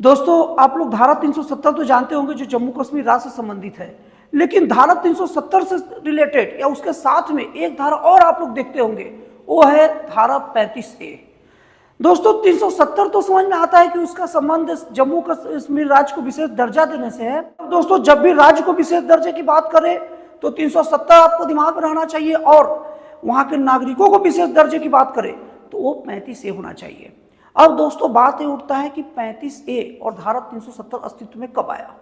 दोस्तों आप लोग धारा 370 तो जानते होंगे जो जम्मू कश्मीर राज्य से संबंधित है, लेकिन धारा 370 से रिलेटेड या उसके साथ में एक धारा और आप लोग देखते होंगे, वो है धारा 35A। दोस्तों 370 तो समझ में आता है कि उसका संबंध जम्मू कश्मीर राज्य को विशेष दर्जा देने से है। दोस्तों जब भी राज्य को विशेष दर्जे की बात करें तो 370 आपको दिमाग में रहना चाहिए, और वहां के नागरिकों को विशेष दर्जे की बात करें तो वो 35A होना चाहिए। अब दोस्तों बात ये उठता है कि 35A और धारा 370 अस्तित्व में कब आया।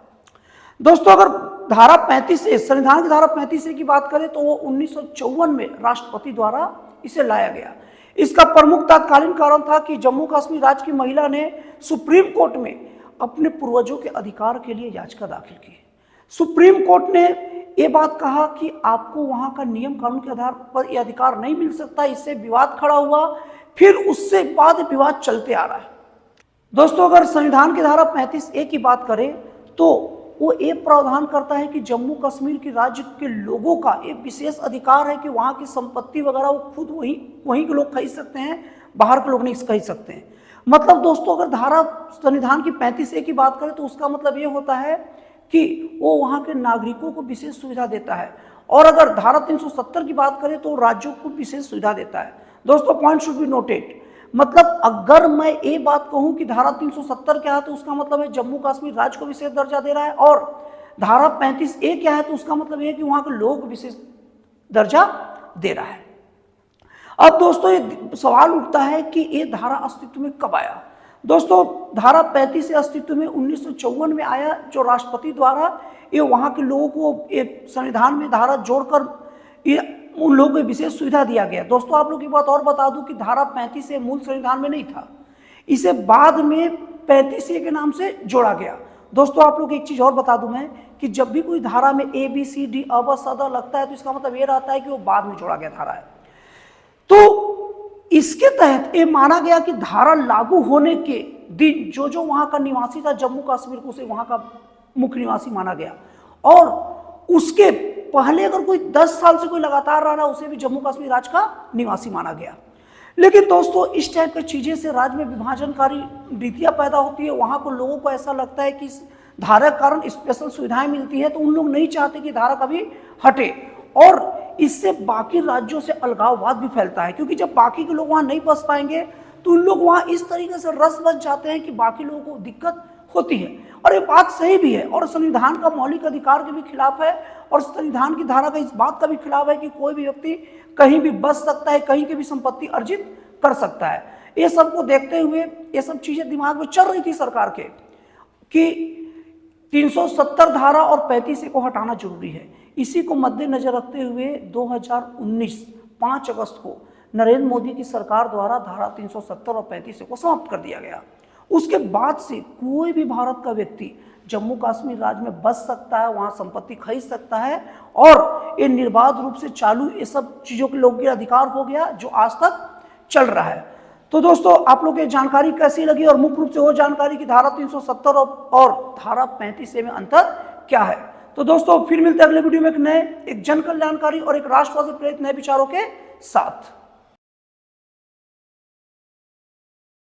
दोस्तों अगर धारा 35A, संविधान की धारा 35A की बात करें तो वो 1954 में राष्ट्रपति द्वारा इसे लाया गया। इसका प्रमुख तत्कालीन कारण था कि जम्मू कश्मीर राज्य की महिला ने सुप्रीम कोर्ट में अपने पूर्वजों के अधिकार के लिए याचिका दाखिल की। सुप्रीम कोर्ट ने ये बात कहा कि आपको वहां का नियम कानून के आधार पर यह अधिकार नहीं मिल सकता, इससे विवाद खड़ा हुआ, फिर उससे बाद विवाद चलते आ रहा है। दोस्तों अगर संविधान की धारा 35A की बात करें तो वो ये प्रावधान करता है कि जम्मू कश्मीर के राज्य के लोगों का एक विशेष अधिकार है कि वहाँ की संपत्ति वगैरह वो खुद वहीं के लोग खरीद सकते हैं, बाहर के लोग नहीं खरीद सकते हैं। मतलब दोस्तों अगर धारा संविधान की 35A की बात करें तो उसका मतलब ये होता है कि वो वहाँ के नागरिकों को विशेष सुविधा देता है, और अगर धारा 370 की बात करें तो राज्यों को विशेष सुविधा देता है। दोस्तों पॉइंट शुड बी नोटेड, मतलब अगर मैं ये बात कहूं कि धारा 370 क्या है तो उसका मतलब है जम्मू कश्मीर राज्य को विशेष दर्जा दे रहा है, और धारा 35A क्या है तो उसका मतलब ये है कि वहां के लोग को विशेष दर्जा दे रहा है। अब दोस्तों ये सवाल उठता है कि ये धारा अस्तित्व में कब आया। दोस्तों धारा 35 अस्तित्व में 1954 में आया, जो राष्ट्रपति द्वारा ये वहां के लोगों को एक संविधान में धारा जोड़कर ये उन लोगों को विशेष सुविधा दिया गया। दोस्तों आप लोग की बात और बता दूं कि धारा 35 मूल संविधान में नहीं था, इसे बाद में 35A के नाम से जोड़ा गया। दोस्तों आप लोग एक चीज और बता दूं मैं कि जब भी कोई धारा में ABCD अब सदा लगता है तो इसका मतलब ये रहता है कि वो बाद में जोड़ा गया धारा है। तो इसके तहत ये माना गया कि धारा लागू होने के दिन जो जो वहां का निवासी था जम्मू कश्मीर को उसे वहां का मुख्य निवासी माना गया, और उसके पहले अगर कोई 10 साल से कोई लगातार रह रहा उसे भी जम्मू कश्मीर राज्य का निवासी माना गया। लेकिन दोस्तों इस टाइप की चीजें से राज्य में विभाजनकारी रीतियां पैदा होती है, वहां को लोगों को ऐसा लगता है कि धारा के कारण स्पेशल सुविधाएं मिलती है, तो उन लोग नहीं चाहते कि धारा कभी हटे, और इससे बाकी राज्यों से अलगाववाद भी फैलता है, क्योंकि जब बाकी के लोग वहां नहीं बस पाएंगे तो उन लोग वहां इस तरीके से रस बस जाते हैं कि बाकी लोगों को दिक्कत होती है। और ये बात सही भी है, और संविधान का मौलिक अधिकार के भी खिलाफ है, और संविधान की धारा का इस बात का भी खिलाफ है कि कोई भी व्यक्ति कहीं भी बस सकता है, कहीं की भी संपत्ति अर्जित कर सकता है। ये सब को देखते हुए ये सब चीजें दिमाग में चल रही थी सरकार के कि 370 धारा और 35A को हटाना जरूरी है। इसी को मद्देनजर रखते हुए 2019 5 अगस्त को नरेंद्र मोदी की सरकार द्वारा धारा 370 और 35A को समाप्त कर दिया गया। उसके बाद से कोई भी भारत का व्यक्ति जम्मू कश्मीर राज्य में बस सकता है, वहां संपत्ति खरीद सकता है, और ये निर्बाध रूप से चालू ये सब चीजों के लोगों के अधिकार हो गया जो आज तक चल रहा है। तो दोस्तों आप लोग ये जानकारी कैसी लगी, और मुख्य रूप से वो जानकारी की धारा 370 और धारा 35A में अंतर क्या है। तो दोस्तों फिर मिलते हैं अगले वीडियो में एक जन कल्याणकारी और एक राष्ट्रवादी प्रेरित नए विचारों के साथ।